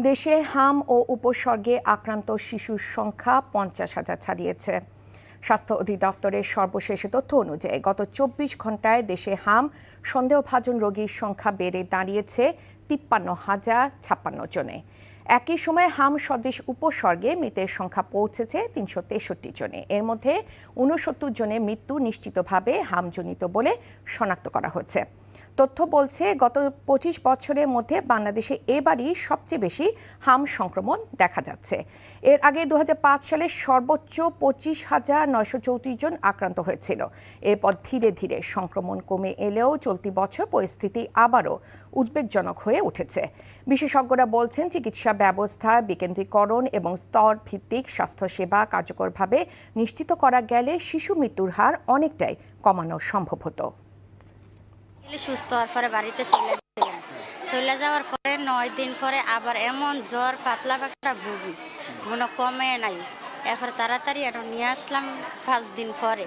দেশে হাম ও উপসর্গে আক্রান্ত শিশুর সংখ্যা 50,000 ছাড়িয়েছে। স্বাস্থ্য অধিদপ্তরের সর্বশেষ তথ্য অনুযায়ী গত 24 ঘন্টায় দেশে হাম সন্দেহভাজন রোগীর সংখ্যা বেড়ে দাঁড়িয়েছে 53,056 জনে। একই সময়ে হাম সদৃশ উপসর্গে মৃতের সংখ্যা পৌঁছেছে 363 জনে। এর মধ্যে 69 জনের মৃত্যু নিশ্চিতভাবে হামজনিত বলে শনাক্ত করা হয়েছে। তথ্য বলছে গত 25 বছরের মধ্যে বাংলাদেশে এবারই সবচেয়ে বেশি হাম সংক্রমণ দেখা যাচ্ছে। এর আগে 2005 সালে সর্বোচ্চ 25,934 জন আক্রান্ত হয়েছিল। এরপর ধীরে ধীরে সংক্রমণ কমে এলেও চলতি বছর পরিস্থিতি আবারও উদ্বেগজনক হয়ে উঠেছে। বিশেষজ্ঞরা বলছেন চিকিৎসা ব্যবস্থার বিকেন্দ্রীকরণ এবং স্তর ভিত্তিক স্বাস্থ্যসেবা কার্যকরভাবে নিশ্চিত করা গেলে শিশু মৃত্যুর হার অনেকটাই কমানো সম্ভব হতো। সুস্থ হওয়ার পরে বাড়িতে চলে যাওয়ার পরে 9 দিন পরে আবার এমন জ্বর পাতলা পাতলা ভুগি মনে কমে নাই। এরপর তাড়াতাড়ি নিয়ে আসলাম 5 দিন পরে।